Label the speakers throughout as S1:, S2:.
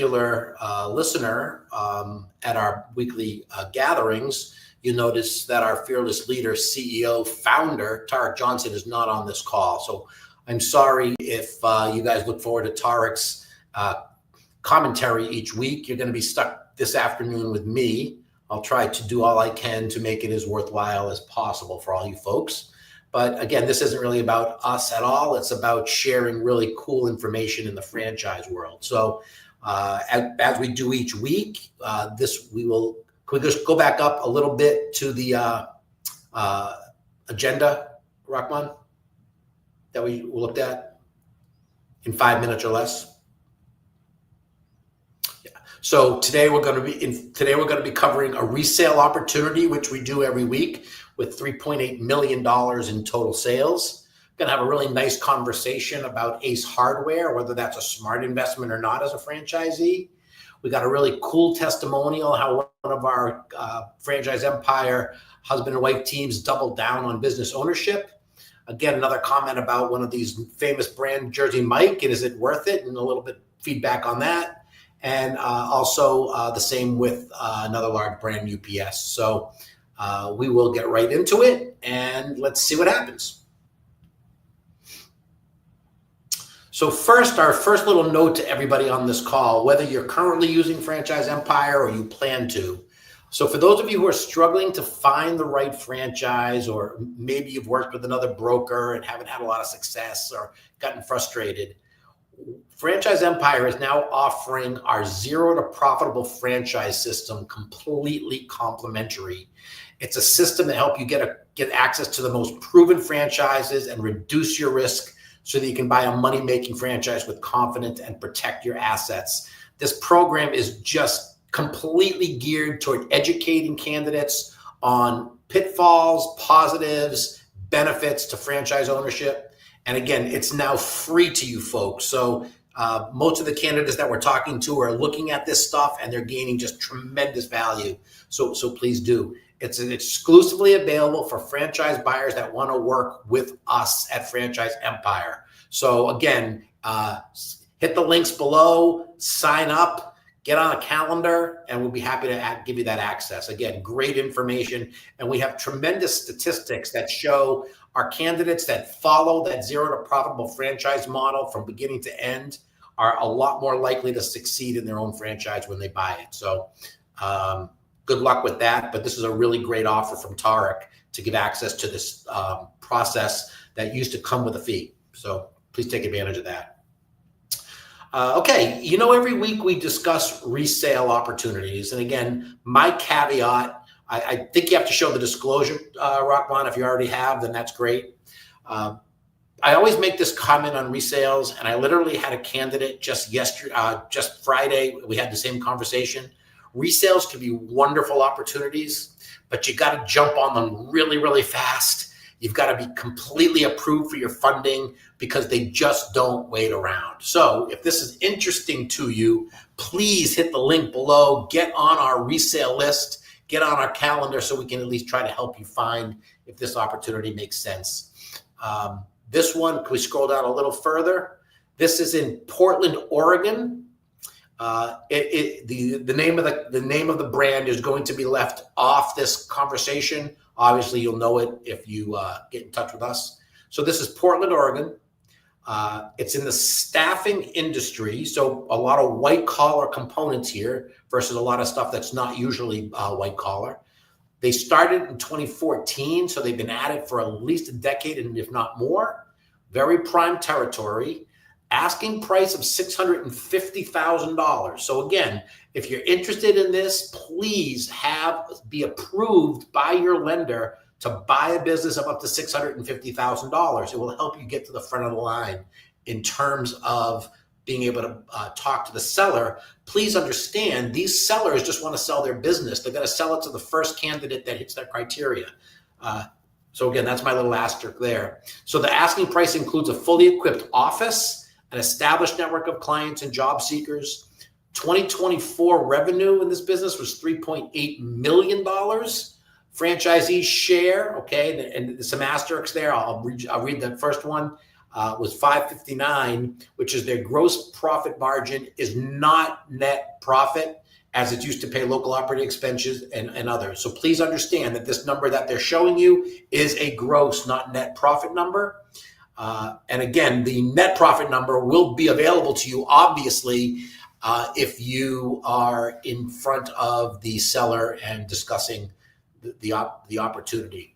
S1: regular listener at our weekly gatherings, you notice that our fearless leader, CEO, founder, Tarek Johnson, is not on this call. So I'm sorry if you guys look forward to Tarek's commentary each week. You're going to be stuck this afternoon with me. I'll try to do all I can to make it as worthwhile as possible for all you folks. But again, this isn't really about us at all. It's about sharing really cool information in the franchise world. So as we do each week, can we just go back up a little bit to the agenda, Rahman, that we looked at in 5 minutes or less? Yeah. So today we're going to be covering a resale opportunity, which we do every week, with $3.8 million in total sales. Going to have a really nice conversation about Ace Hardware, whether that's a smart investment or not as a franchisee. We got a really cool testimonial, how one of our franchise empire husband and wife teams doubled down on business ownership. Again, another comment about one of these famous brand Jersey Mike, and is it worth it? And a little bit feedback on that. And also the same with another large brand, UPS. So we will get right into it, and let's see what happens. So first, our first little note to everybody on this call, whether you're currently using Franchise Empire or you plan to. So for those of you who are struggling to find the right franchise, or maybe you've worked with another broker and haven't had a lot of success or gotten frustrated, Franchise Empire is now offering our zero to profitable franchise system completely complimentary. It's a system that helps you get access to the most proven franchises and reduce your risk so that you can buy a money-making franchise with confidence and protect your assets. This program is just completely geared toward educating candidates on pitfalls, positives, benefits to franchise ownership. And again, it's now free to you folks. So most of the candidates that we're talking to are looking at this stuff and they're gaining just tremendous value. So please do. It's exclusively available for franchise buyers that want to work with us at Franchise Empire. So again, hit the links below, sign up, get on a calendar, and we'll be happy to give you that access. Again, great information. And we have tremendous statistics that show our candidates that follow that zero to profitable franchise model from beginning to end are a lot more likely to succeed in their own franchise when they buy it. So good luck with that. But this is a really great offer from Tarek to give access to this process that used to come with a fee. So please take advantage of that. Okay, every week we discuss resale opportunities. And again, my caveat, I think you have to show the disclosure, Rahman. If you already have, then that's great. I always make this comment on resales, and I literally had a candidate just Friday. We had the same conversation. Resales can be wonderful opportunities, but you got to jump on them really, really fast. You've got to be completely approved for your funding because they just don't wait around. So if this is interesting to you, please hit the link below, get on our resale list, get on our calendar so we can at least try to help you find if this opportunity makes sense. This one, can we scroll down a little further? This is in Portland, Oregon. The name of the brand is going to be left off this conversation. Obviously, you'll know it if you get in touch with us. So this is Portland, Oregon. It's in the staffing industry, so a lot of white collar components here versus a lot of stuff that's not usually white collar. They started in 2014, so they've been at it for at least a decade, and if not more. Very prime territory. Asking price of $650,000. So again, if you're interested in this, please be approved by your lender to buy a business of up to $650,000. It will help you get to the front of the line in terms of being able to talk to the seller. Please understand, these sellers just want to sell their business. They're going to sell it to the first candidate that hits their criteria. So again, that's my little asterisk there. So the asking price includes a fully equipped office, an established network of clients and job seekers. 2024 revenue in this business was $3.8 million. Franchisee Share, okay, and some asterisks there. I'll read the first one. was 559, which is their gross profit margin is not net profit, as it's used to pay local operating expenses and others. So please understand that this number that they're showing you is a gross, not net profit number. And again, the net profit number will be available to you, obviously, if you are in front of the seller and discussing the opportunity.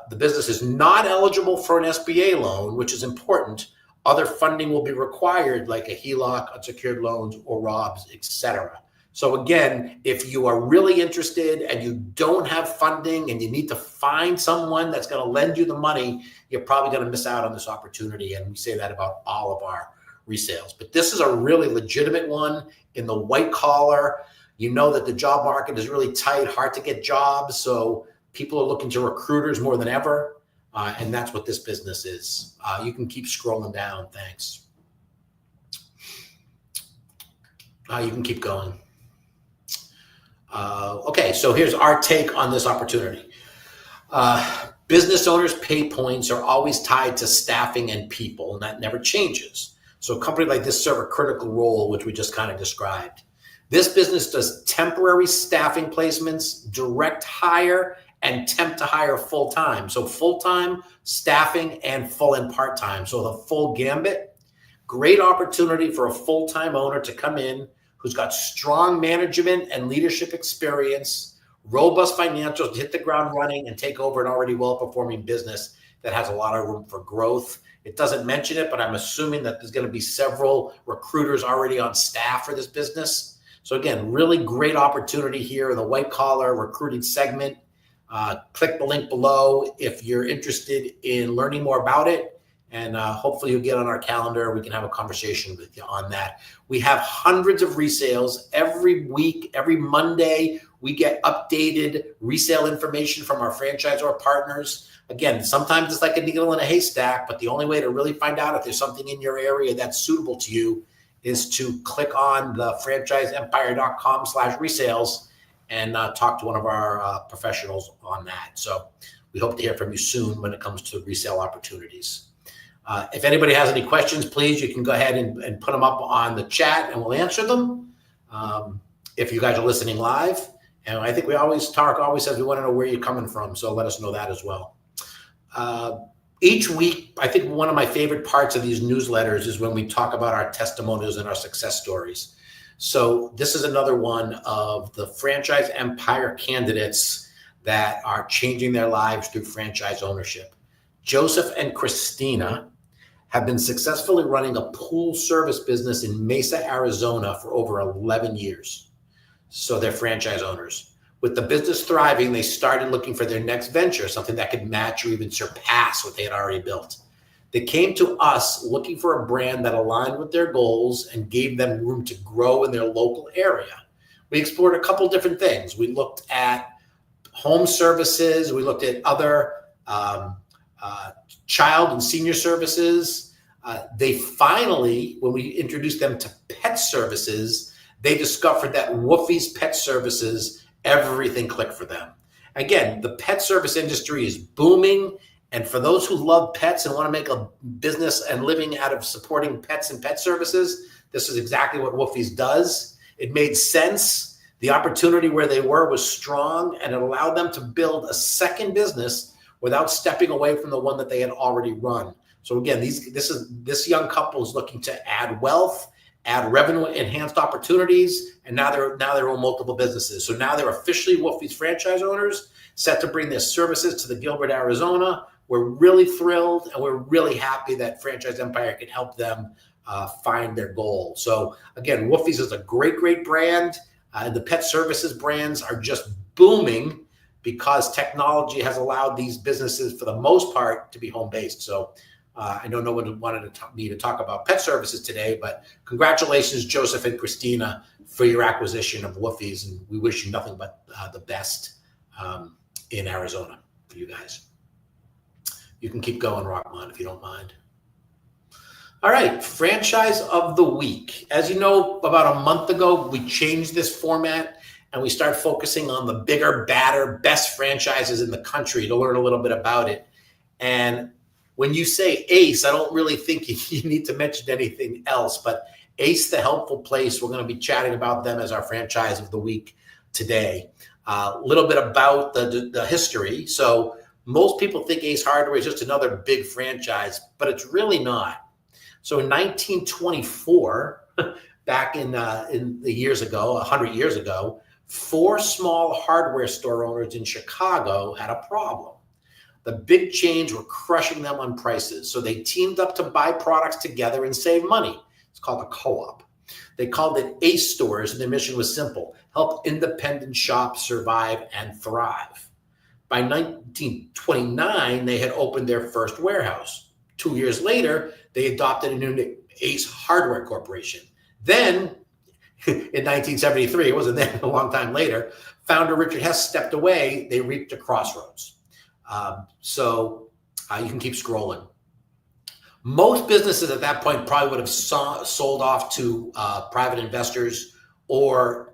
S1: The business is not eligible for an SBA loan, which is important. Other funding will be required, like a HELOC, unsecured loans, or ROBs, etc. So again, if you are really interested and you don't have funding and you need to find someone that's going to lend you the money, you're probably going to miss out on this opportunity. And we say that about all of our resales. But this is a really legitimate one in the white collar. You know that the job market is really tight, hard to get jobs. So people are looking to recruiters more than ever. And that's what this business is. You can keep scrolling down. Thanks. You can keep going. Okay, so here's our take on this opportunity. Business owners' pay points are always tied to staffing and people, and that never changes. So a company like this serve a critical role, which we just kind of described. This business does temporary staffing placements, direct hire, and temp to hire full-time. So full-time, staffing, and full and part-time. So the full gambit. Great opportunity for a full-time owner to come in who's got strong management and leadership experience, robust financials to hit the ground running and take over an already well-performing business that has a lot of room for growth. It doesn't mention it, but I'm assuming that there's going to be several recruiters already on staff for this business. So again, really great opportunity here in the white collar recruiting segment. Click the link below if you're interested in learning more about it. And hopefully you'll get on our calendar. We can have a conversation with you on that. We have hundreds of resales every week. Every Monday, we get updated resale information from our franchisor partners. Again, sometimes it's like a needle in a haystack, but the only way to really find out if there's something in your area that's suitable to you is to click on the franchiseempire.com/resales and talk to one of our professionals on that. So we hope to hear from you soon when it comes to resale opportunities. If anybody has any questions, please, you can go ahead and put them up on the chat and we'll answer them. If you guys are listening live, and I think Tarek always says we want to know where you're coming from, so let us know that as well. Each week, I think one of my favorite parts of these newsletters is when we talk about our testimonials and our success stories. So this is another one of the Franchise Empire candidates that are changing their lives through franchise ownership. Joseph and Cristina have been successfully running a pool service business in Mesa, Arizona for over 11 years. So they're franchise owners. With the business thriving, they started looking for their next venture, something that could match or even surpass what they had already built. They came to us looking for a brand that aligned with their goals and gave them room to grow in their local area. We explored a couple different things. We looked at home services. We looked at other child and senior services. They finally, when we introduced them to pet services, they discovered that Woofie's Pet Services, everything clicked for them. Again, the pet service industry is booming. And for those who love pets and want to make a business and living out of supporting pets and pet services, this is exactly what Woofie's does. It made sense. The opportunity where they were was strong, and it allowed them to build a second business without stepping away from the one that they had already run. So again, this young couple is looking to add wealth, add revenue enhanced opportunities, and now they're on multiple businesses. So now they're officially Woofie's franchise owners, set to bring their services to the Gilbert, Arizona. We're really thrilled, and we're really happy that Franchise Empire can help them find their goal. So again, Woofie's is a great, great brand. And the pet services brands are just booming because technology has allowed these businesses, for the most part, to be home-based. So I know no one wanted me to talk about pet services today, but congratulations, Joseph and Cristina, for your acquisition of Woofie's, and we wish you nothing but the best in Arizona for you guys. You can keep going, Rockman, if you don't mind. All right, franchise of the week. As you know, about a month ago, we changed this format and we start focusing on the bigger, badder, best franchises in the country to learn a little bit about it. And When you say ACE, I don't really think you need to mention anything else, but ACE, the helpful place, we're going to be chatting about them as our franchise of the week today. A little bit about the history. So most people think Ace Hardware is just another big franchise, but it's really not. So in 1924, back in the years ago, 100 years ago, 4 small hardware store owners in Chicago had a problem. The big chains were crushing them on prices, so they teamed up to buy products together and save money. It's called a co-op. They called it ACE stores, and their mission was simple: help independent shops survive and thrive. By 1929, they had opened their first warehouse. 2 years later, they adopted a new ACE Hardware Corporation. Then, in 1973, it wasn't then, a long time later, founder Richard Hess stepped away. They reached a crossroads. You can keep scrolling. Most businesses at that point probably would have sold off to private investors or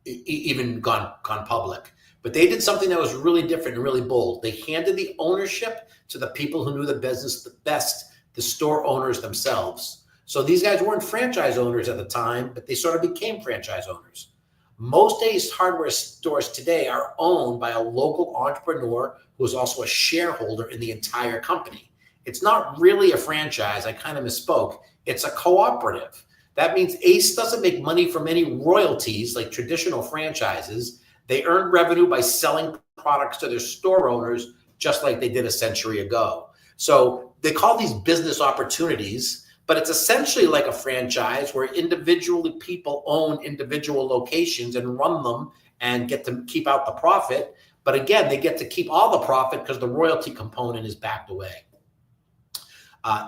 S1: even gone public. But they did something that was really different and really bold. They handed the ownership to the people who knew the business the best, the store owners themselves. So these guys weren't franchise owners at the time, but they sort of became franchise owners. Most Ace Hardware stores today are owned by a local entrepreneur who is also a shareholder in the entire company. It's not really a franchise. I kind of misspoke. It's a cooperative. That means Ace doesn't make money from any royalties like traditional franchises. They earn revenue by selling products to their store owners, just like they did a century ago. So they call these business opportunities, but it's essentially like a franchise where individually people own individual locations and run them and get to keep out the profit. But again, they get to keep all the profit because the royalty component is backed away.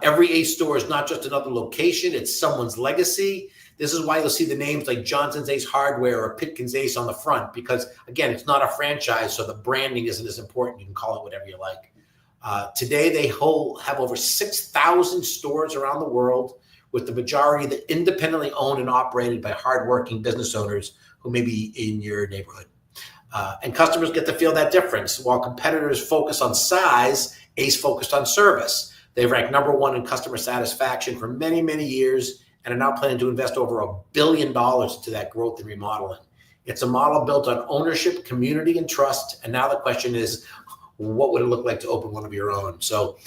S1: Every Ace store is not just another location, it's someone's legacy. This is why you'll see the names like Johnson's Ace Hardware or Pitkin's Ace on the front, because again, it's not a franchise, so the branding isn't as important. You can call it whatever you like. Today, they have over 6,000 stores around the world, with the majority that independently owned and operated by hardworking business owners who may be in your neighborhood. And customers get to feel that difference. While competitors focus on size, Ace focused on service. They ranked #1 in customer satisfaction for many, many years and are now planning to invest over $1 billion into that growth and remodeling. It's a model built on ownership, community, and trust. And now the question is, what would it look like to open one of your own? So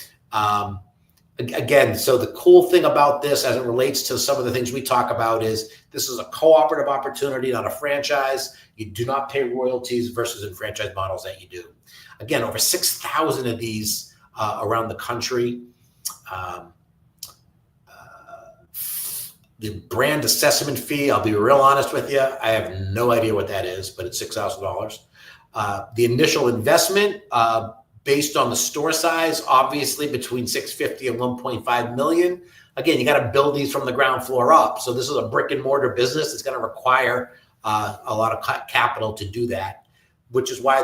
S1: again, so the cool thing about this as it relates to some of the things we talk about is this is a cooperative opportunity, not a franchise. You do not pay royalties versus in franchise models that you do. Again, over 6,000 of these around the country. The brand assessment fee, I'll be real honest with you, I have no idea what that is, but it's $6,000. The initial investment, based on the store size, obviously between $650 and $1.5 million. Again, you got to build these from the ground floor up. So this is a brick and mortar business. It's going to require a lot of capital to do that, which is why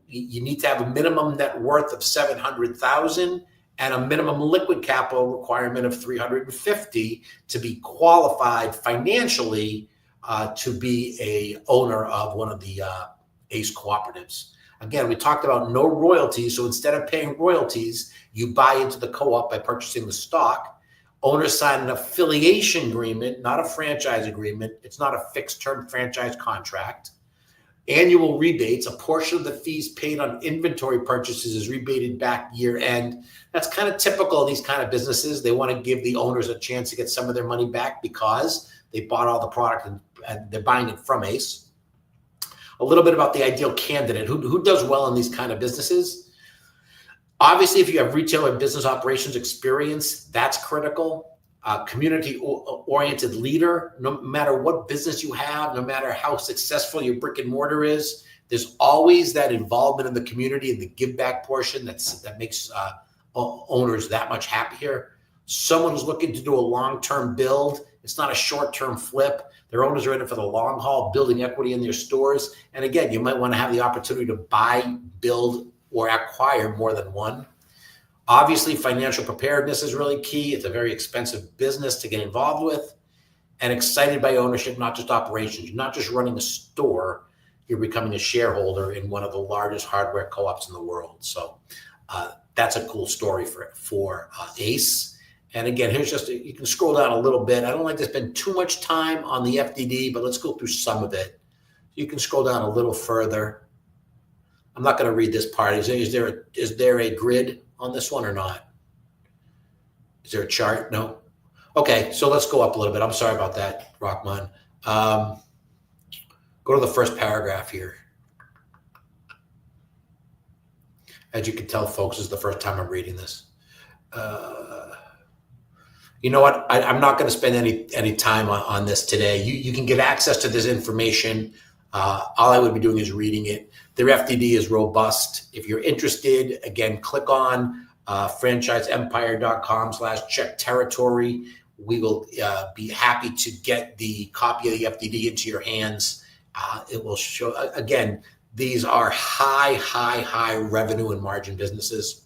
S1: you need to have a minimum net worth of $700,000 and a minimum liquid capital requirement of $350 to be qualified financially to be a owner of one of the ACE cooperatives. Again, we talked about no royalties. So instead of paying royalties, you buy into the co-op by purchasing the stock. Owners sign an affiliation agreement, not a franchise agreement. It's not a fixed term franchise contract. Annual rebates, a portion of the fees paid on inventory purchases is rebated back year end. That's kind of typical of these kind of businesses. They want to give the owners a chance to get some of their money back because they bought all the product and they're buying it from ACE. A little bit about the ideal candidate. Who does well in these kind of businesses? Obviously, if you have retail or business operations experience, that's critical. Community-oriented leader. No matter what business you have, no matter how successful your brick and mortar is, there's always that involvement in the community and the give back portion that makes owners that much happier. Someone who's looking to do a long-term build. It's not a short-term flip. Their owners are in it for the long haul, building equity in their stores. And again, you might want to have the opportunity to buy, build, or acquire more than one. Obviously, financial preparedness is really key. It's a very expensive business to get involved with. And excited by ownership, not just operations. You're not just running a store. You're becoming a shareholder in one of the largest hardware co-ops in the world. So that's a cool story for Ace. And again, here's you can scroll down a little bit. I don't like to spend too much time on the FDD, but let's go through some of it. You can scroll down a little further. I'm not going to read this part. Is there a grid on this one or not? Is there a chart? No. Okay, so let's go up a little bit. I'm sorry about that, Rahman. Go to the first paragraph here. As you can tell, folks, this is the first time I'm reading this. You know what? I'm not going to spend any time on this today. You can get access to this information. All I would be doing is reading it. Their FDD is robust. If you're interested, again, click on franchiseempire.com/check territory. We will be happy to get the copy of the FDD into your hands. It will show, again, these are high revenue and margin businesses.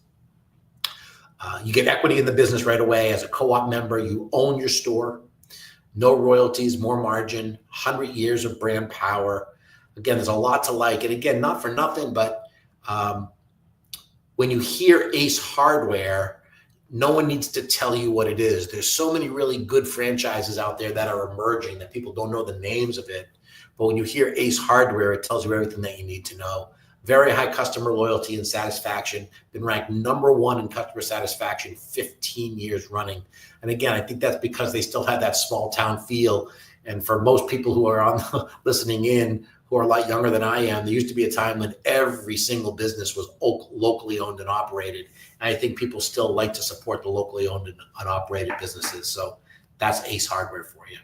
S1: You get equity in the business right away. As a co-op member, you own your store. No royalties, more margin, 100 years of brand power. Again, there's a lot to like. And again, not for nothing, but when you hear Ace Hardware, no one needs to tell you what it is. There's so many really good franchises out there that are emerging that people don't know the names of it. But when you hear Ace Hardware, it tells you everything that you need to know. Very high customer loyalty and satisfaction. Been ranked #1 in customer satisfaction 15 years running. And again, I think that's because they still have that small town feel. And for most people who are listening in, who are a lot younger than I am, there used to be a time when every single business was locally owned and operated. And I think people still like to support the locally owned and operated businesses. So that's Ace Hardware for you.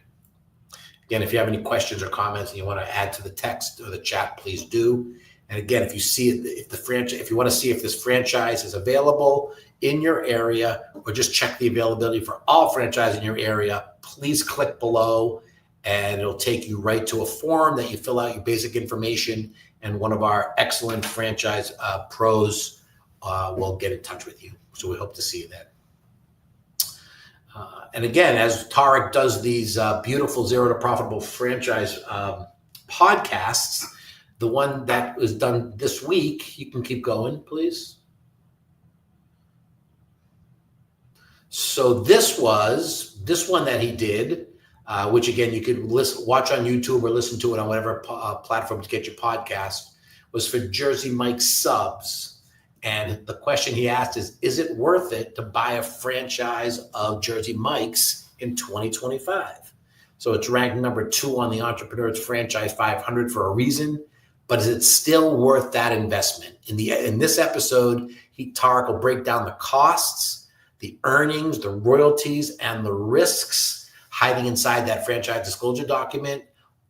S1: Again, if you have any questions or comments and you want to add to the text or the chat, please do. And again, if you see it, if you want to see if this franchise is available in your area, or just check the availability for all franchises in your area, please click below, and it'll take you right to a form that you fill out your basic information, and one of our excellent franchise pros will get in touch with you. So we hope to see you then. And again, as Tarek does these beautiful Zero to Profitable franchise podcasts, the one that was done this week, you can keep going, please. So this one that he did, which again, you could watch on YouTube or listen to it on whatever platform to get your podcast, was for Jersey Mike's subs. And the question he asked is it worth it to buy a franchise of Jersey Mike's in 2025? So it's ranked #2 on the Entrepreneur's Franchise 500 for a reason, but is it still worth that investment? In this episode, Tarek will break down the costs, the earnings, the royalties, and the risks hiding inside that franchise disclosure document.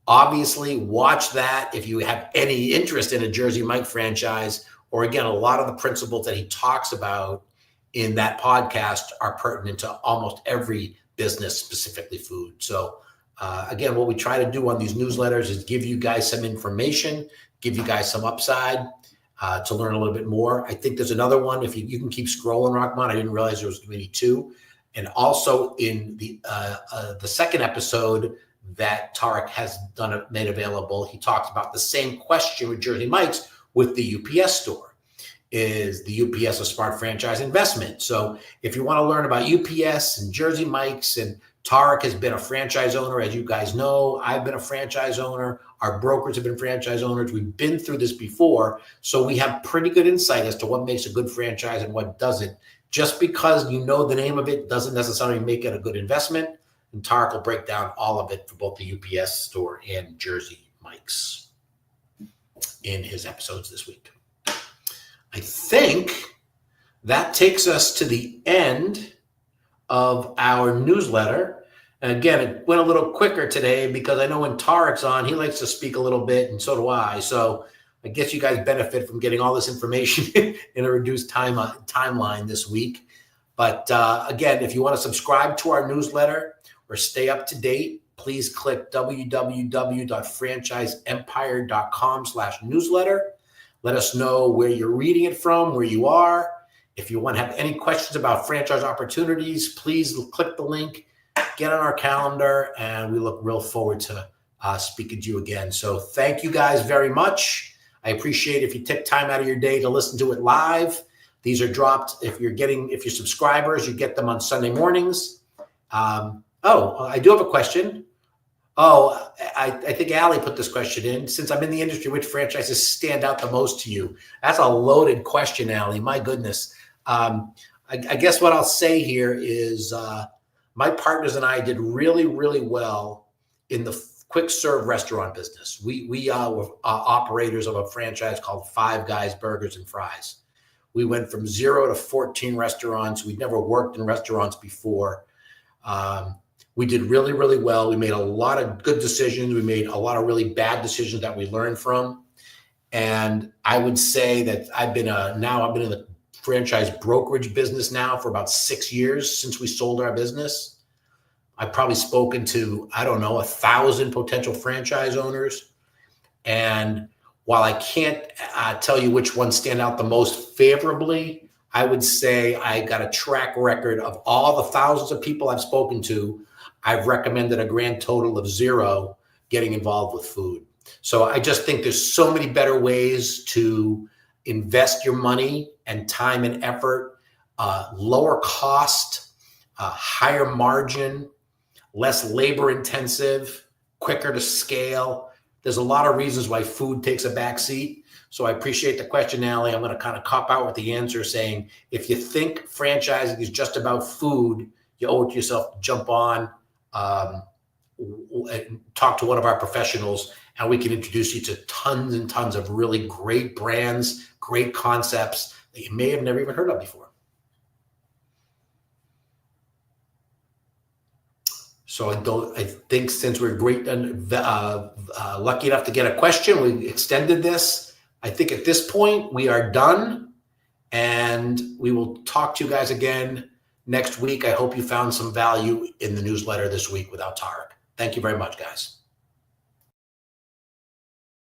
S1: Obviously, watch that if you have any interest in a Jersey Mike franchise, or again, a lot of the principles that he talks about in that podcast are pertinent to almost every business, specifically food. So again, what we try to do on these newsletters is give you guys some information, give you guys some upside to learn a little bit more. I think there's another one. If you can keep scrolling, Rahman. I didn't realize there was going to be 2. And also in the second episode that Tarek has made available, he talks about the same question with Jersey Mike's with the UPS store. Is the UPS a smart franchise investment? So if you want to learn about UPS and Jersey Mike's, and Tarek has been a franchise owner, as you guys know, I've been a franchise owner. Our brokers have been franchise owners. We've been through this before. So we have pretty good insight as to what makes a good franchise and what doesn't. Just because you know the name of it doesn't necessarily make it a good investment. And Tarek will break down all of it for both the UPS store and Jersey Mike's in his episodes this week. I think that takes us to the end of our newsletter. And again, it went a little quicker today because I know when Tarek's on, he likes to speak a little bit, and so do I. So I guess you guys benefit from getting all this information in a reduced timeline this week. But again, if you want to subscribe to our newsletter or stay up to date, please click www.franchiseempire.com/newsletter. Let us know where you're reading it from, where you are. If you want to have any questions about franchise opportunities, please click the link, get on our calendar, and we look real forward to speaking to you again. So thank you guys very much. I appreciate if you take time out of your day to listen to it live. These are dropped if you're subscribers, you get them on Sunday mornings. I do have a question. Oh, I think Allie put this question in. Since I'm in the industry, which franchises stand out the most to you? That's a loaded question, Allie. My goodness. I guess what I'll say here is my partners and I did really, really well in the quick serve restaurant business. We were operators of a franchise called Five Guys Burgers and Fries. We went from 0 to 14 restaurants. We'd never worked in restaurants before. We did really, really well. We made a lot of good decisions. We made a lot of really bad decisions that we learned from. And I would say that I've been in the franchise brokerage business now for about 6 years since we sold our business. I've probably spoken to, 1,000 potential franchise owners. And while I can't tell you which ones stand out the most favorably, I would say I got a track record of all the thousands of people I've spoken to. I've recommended a grand total of 0 getting involved with food. So I just think there's so many better ways to invest your money and time and effort, lower cost, higher margin, less labor intensive, quicker to scale. There's a lot of reasons why food takes a back seat. So I appreciate the question, Allie. I'm going to kind of cop out with the answer saying, if you think franchising is just about food, you owe it to yourself to jump on and talk to one of our professionals, and we can introduce you to tons and tons of really great brands, great concepts that you may have never even heard of before. So I think since we're lucky enough to get a question, we extended this. I think at this point we are done, and we will talk to you guys again next week. I hope you found some value in the newsletter this week with Tarek. Thank you very much, guys.